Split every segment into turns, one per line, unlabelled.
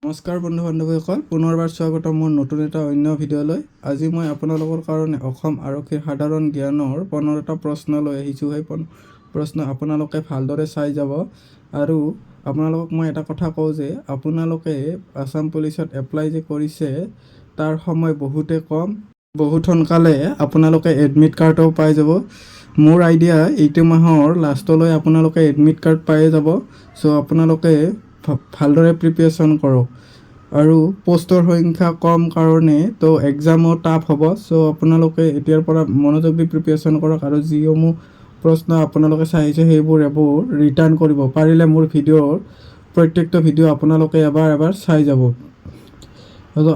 নমস্কাৰ বন্ধু বান্ধৱীসকল, পুনৰবাৰ স্বাগতম মোৰ নতুন এটা অন্য ভিডিঅ'লৈ। আজি মই আপোনালোকৰ কাৰণে অসম আৰক্ষীৰ সাধাৰণ জ্ঞানৰ 15টা প্ৰশ্ন লৈ আহিছোঁ। সেই প্ৰশ্ন আপোনালোকে ভালদৰে চাই যাব। আৰু আপোনালোকক মই এটা কথা কওঁ যে আপোনালোকে আসাম পুলিচত এপ্লাই যে কৰিছে তাৰ সময় বহুতে কম, বহুত সোনকালে আপোনালোকে এডমিট কাৰ্ডও পাই যাব। মোৰ আইডিয়া এইটো মাহৰ লাষ্টলৈ আপোনালোকে এডমিট কাৰ্ড পাই যাব। চ' আপোনালোকে ভালদৰে প্ৰিপেৰেশ্যন কৰক। আৰু পোষ্টৰ সংখ্যা কম কাৰণে তো এক্সামো টাফ হ'ব। চ' আপোনালোকে এতিয়াৰ পৰা মনোযোগ দি প্ৰিপেৰেশ্যন কৰক। আৰু যিসমূহ প্ৰশ্ন আপোনালোকে চাইছে সেইবোৰ ৰিটাৰ্ণ কৰিব পাৰিলে মোৰ ভিডিঅ'ৰ প্ৰত্যেকটো ভিডিঅ' আপোনালোকে এবাৰ চাই যাব।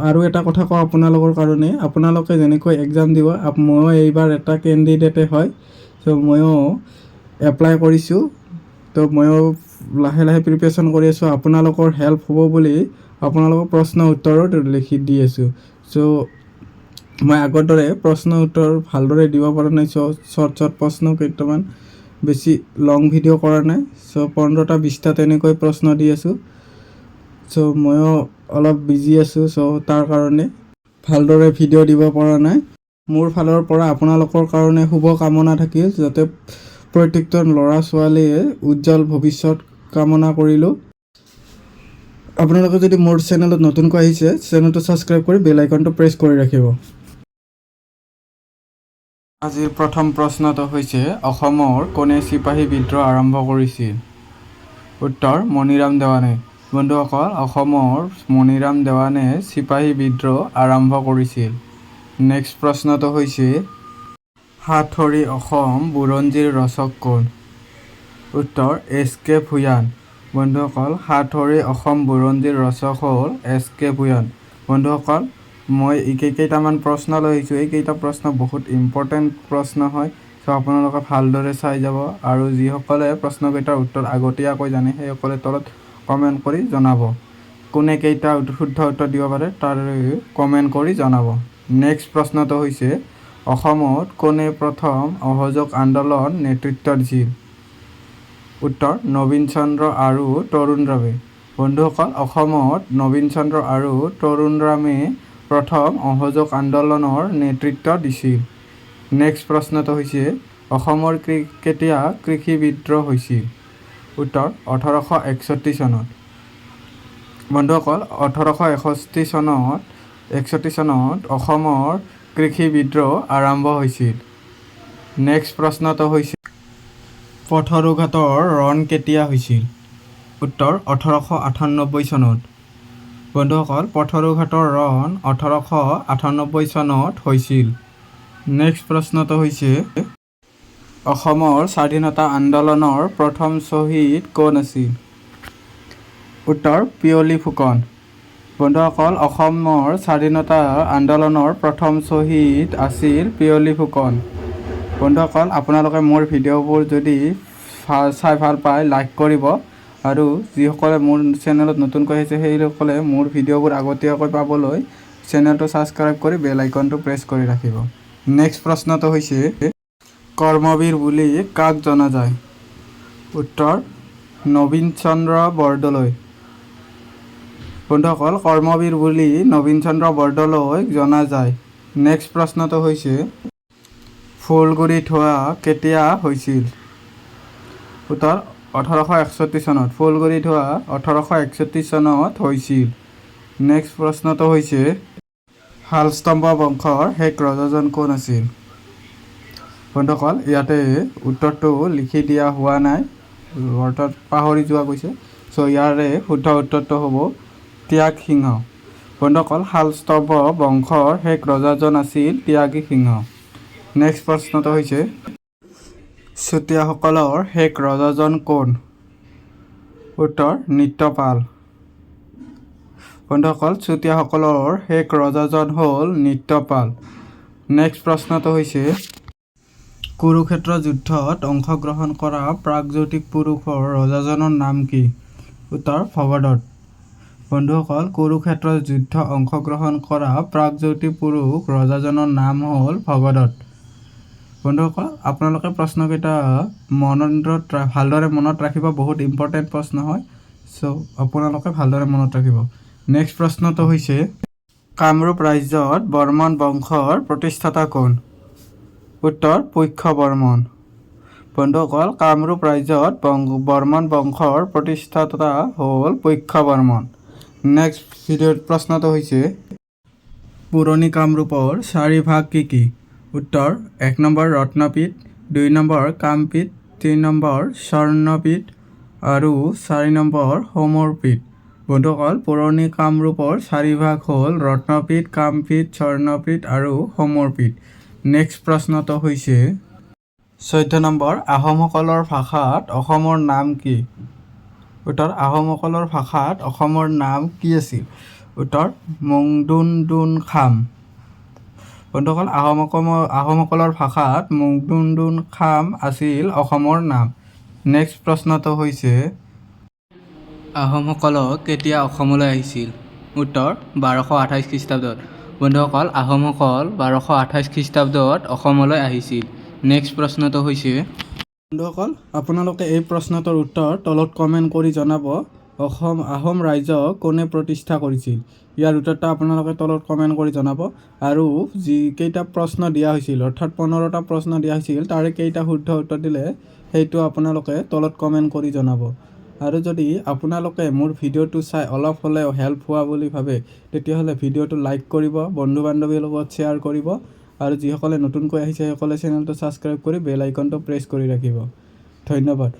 আৰু এটা কথা কওঁ আপোনালোকৰ কাৰণে, আপোনালোকে যেনেকৈ এক্সাম দিব, ময়ো এইবাৰ এটা কেণ্ডিডেটে হয়। চ' ময়ো এপ্লাই কৰিছোঁ। তো ময়ো লাহে লাহে প্ৰিপেৰেশ্যন কৰি আছোঁ। আপোনালোকৰ হেল্প হ'ব বুলি আপোনালোকৰ প্ৰশ্ন উত্তৰো লিখি দি আছোঁ। চ' মই আগৰ দৰে প্ৰশ্ন উত্তৰ ভালদৰে দিব পৰা নাই। শ্বৰ্ট প্ৰশ্ন কেইটামান, বেছি লং ভিডিঅ' কৰা নাই। চ' 15টা 20টা তেনেকৈ প্ৰশ্ন দি আছোঁ। চ' ময়ো অলপ বিজি আছোঁ। চ' তাৰ কাৰণে ভালদৰে ভিডিঅ' দিব পৰা নাই। মোৰ ফালৰ পৰা আপোনালোকৰ কাৰণে শুভ কামনা থাকিল, যাতে প্ৰত্যেকজন ল'ৰা ছোৱালীয়ে উজ্জ্বল ভৱিষ্যত কামনা কৰিলোঁ। আপোনালোকে যদি মোৰ চেনেলত নতুনকৈ আহিছে, চেনেলটো ছাবস্ক্ৰাইব কৰি বেল আইকনটো প্ৰেছ কৰি ৰাখিব। আজিৰ প্ৰথম প্ৰশ্নটো হৈছে, অসমৰ কোনে চিপাহী বিদ্ৰোহ আৰম্ভ কৰিছিল? উত্তৰ, মণিৰাম দেৱানে। বন্ধুসকল, অসমৰ মণিৰাম দেৱানে চিপাহী বিদ্ৰোহ আৰম্ভ কৰিছিল। নেক্সট প্ৰশ্নটো হৈছে, সাতসৰী অসম বুৰঞ্জীৰ ৰচক কোন? উত্তৰ, Gkshort ভূঞান। বন্ধুসকল, সাতসৰী অসম বুৰঞ্জীৰ ৰচক হ'ল Gkshort ভূঞান। বন্ধুসকল, মই কেইটামান প্ৰশ্ন লৈ আহিছোঁ। এইকেইটা প্ৰশ্ন বহুত ইম্পৰ্টেণ্ট প্ৰশ্ন হয়। চ' আপোনালোকে ভালদৰে চাই যাব। আৰু যিসকলে প্ৰশ্নকেইটাৰ উত্তৰ আগতীয়াকৈ জানে সেইসকলে তলত কমেণ্ট কৰি জনাব। কোনে কেইটা শুদ্ধ উত্তৰ দিব পাৰে তাৰ কমেণ্ট কৰি জনাব। নেক্সট প্ৰশ্নটো হৈছে, অসমত কোনে প্ৰথম অসহযোগ আন্দোলন নেতৃত্ব দিছিল? উত্তৰ, নবীন চন্দ্ৰ আৰু তৰুণৰামে। বন্ধুসকল, অসমত নবীন চন্দ্ৰ আৰু তৰুণৰামে প্ৰথম অসহযোগ আন্দোলনৰ নেতৃত্ব দিছিল। নেক্সট প্ৰশ্নটো হৈছে, অসমৰ কেতিয়া কৃষি বিদ্ৰোহ হৈছিল? উত্তৰ, 1861 চনত। বন্ধুসকল, 1861 চনত অসমৰ কৃষি বিদ্ৰোহ আৰম্ভ হৈছিল। নেক্সট প্ৰশ্নটো হৈছে, পথৰুঘাটৰ ৰণ কেতিয়া হৈছিল? উত্তৰ, 1898 চনত। বন্ধুসকল, পথৰুঘাটৰ ৰণ 1898 চনত হৈছিল। নেক্সট প্ৰশ্নটো হৈছে, অসমৰ স্বাধীনতা আন্দোলনৰ প্ৰথম শ্বহীদ কোন আছিল? উত্তৰ, পিয়লি ফুকন। বন্ধুসকল, অসমৰ স্বাধীনতা আন্দোলনৰ প্ৰথম শ্বহীদ আছিল পিয়লি ফুকন। বন্ধুসকল, আপোনালোকে মোৰ ভিডিঅ'বোৰ যদি চাই ভাল পায় লাইক কৰিব। আৰু যিসকলে মোৰ চেনেলত নতুনকৈ আহিছে সেইসকলে মোৰ ভিডিঅ'বোৰ আগতীয়াকৈ পাবলৈ চেনেলটো ছাবস্ক্ৰাইব কৰি বেল আইকনটো প্ৰেছ কৰি ৰাখিব। নেক্সট প্ৰশ্নটো হৈছে, কৰ্মবীৰ বুলি কাক জনা যায়? উত্তৰ, নবীন চন্দ্ৰ বৰদলৈ। বন্ধুসকল, কৰ্মবীৰ বুলি নবীন চন্দ্ৰ বৰদলৈক জনা যায়। নেক্সট প্ৰশ্নটো হৈছে, ফুলগুৰি থোৱা কেতিয়া হৈছিল? উত্তৰ, 1861 চনত। ফুলগুৰি থোৱা 1861 চনত হৈছিল। নেক্সট প্ৰশ্নটো হৈছে, শালস্তম্ভ বংশৰ শেষ ৰজাজন কোন আছিল? বন্ধুসকল, ইয়াতে উত্তৰটো লিখি দিয়া হোৱা নাই, অৰ্থাৎ পাহৰি যোৱা গৈছে। চ' ইয়াৰে শুদ্ধ উত্তৰটো হ'ব ত্যাগ সিংহ। বন্ধুসকল, শালস্তম্ভ বংশৰ শেষ ৰজাজন আছিল ত্যাগী সিংহ। নেক্সট প্ৰশ্নটো হৈছে, চুতীয়াসকলৰ শেষ ৰজাজন কোন? উত্তৰ, নিত্যপাল। বন্ধুসকল, চুতীয়াসকলৰ শেষ ৰজাজন হ'ল নিত্যপাল। নেক্সট প্ৰশ্নটো হৈছে, কুৰুক্ষেত্ৰ যুদ্ধত অংশগ্ৰহণ কৰা প্ৰাগজ্যোতিষ পুৰুষৰ ৰজাজনৰ নাম কি? উত্তৰ, ভগদত্ত। বন্ধুসকল, কুৰুক্ষেত্ৰ যুদ্ধত অংশগ্ৰহণ কৰা প্ৰাগজ্যোতিষ পুৰুষ ৰজাজনৰ নাম হ'ল ভগদত্ত। বন্ধুসকল, আপোনালোকে প্ৰশ্নকেইটা ভালদৰে মনত ৰাখিব। বহুত ইম্পৰ্টেণ্ট প্ৰশ্ন হয়। চ' আপোনালোকে ভালদৰে মনত ৰাখিব। নেক্সট প্ৰশ্নটো হৈছে কামৰূপ ৰাজ্যত বৰ্মন বংশৰ প্ৰতিষ্ঠাতা কোন? উত্তৰ পক্ষ বৰ্মন। বন্ধুসকল, কামৰূপ ৰাজ্যত বৰ্মন বংশৰ প্ৰতিষ্ঠাতা হ'ল পক্ষ বৰ্মন। নেক্সট ভিডিঅ'ৰ প্ৰশ্নটো হৈছে পুৰণি কামৰূপৰ 4 ভাগ কি কি? উত্তৰ 1 নম্বৰ ৰত্নপীঠ, 2 নম্বৰ কামপীঠ, 3 নম্বৰ স্বৰ্ণপীঠ আৰু 4 নম্বৰ সমৰপীঠ। বন্ধুসকল, পুৰণি কামৰূপৰ 4 ভাগ হ'ল ৰত্নপীঠ, কামপীঠ, স্বৰ্ণপীঠ আৰু সমৰপীঠ। নেক্সট প্ৰশ্নটো হৈছে 14 নম্বৰ আহোমসকলৰ ভাষাত অসমৰ নাম কি? উত্তৰ আহোমসকলৰ ভাষাত অসমৰ নাম কি আছিল? উত্তৰ মংডুনডুন খাম। বন্ধুসকল, আহোমসকলৰ ভাষাত মংডুনডুন খাম আছিল অসমৰ নাম। নেক্সট প্ৰশ্নটো হৈছে আহোমসকলক কেতিয়া অসমলৈ আহিছিল? উত্তৰ 1228 খ্ৰীষ্টাব্দত। বন্ধুসকল, আহোমসকল 1228 খ্ৰীষ্টাব্দত অসমলৈ আহিছিল। নেক্সট প্ৰশ্নটো হৈছে বন্ধুসকল, আপোনালোকে এই প্ৰশ্নটোৰ উত্তৰ তলত কমেণ্ট কৰি জনাব। আহোম ৰাজ্যক কোনে প্ৰতিষ্ঠা কৰিছিল? ইয়াৰ উত্তৰটো আপোনালোকে তলত কমেণ্ট কৰি জনাব। আৰু যিকেইটা প্ৰশ্ন দিয়া হৈছিল, অৰ্থাৎ 15টা প্ৰশ্ন দিয়া হৈছিল, তাৰে কেইটা শুদ্ধ উত্তৰ দিলে সেইটো আপোনালোকে তলত কমেণ্ট কৰি জনাব। আৰু যদি আপোনালোকে মোৰ ভিডিঅ'টো চাই অলপ হ'লেও হেল্প হোৱা বুলি ভাবে, তেতিয়াহ'লে ভিডিঅ'টো লাইক কৰিব, বন্ধু বান্ধৱীৰ লগত শ্বেয়াৰ কৰিব আৰু যিসকলে নতুনকৈ আহিছে সেইসকলে চেনেলটো ছাবস্ক্ৰাইব কৰি বেল আইকনটো প্ৰেছ কৰি ৰাখিব। ধন্যবাদ।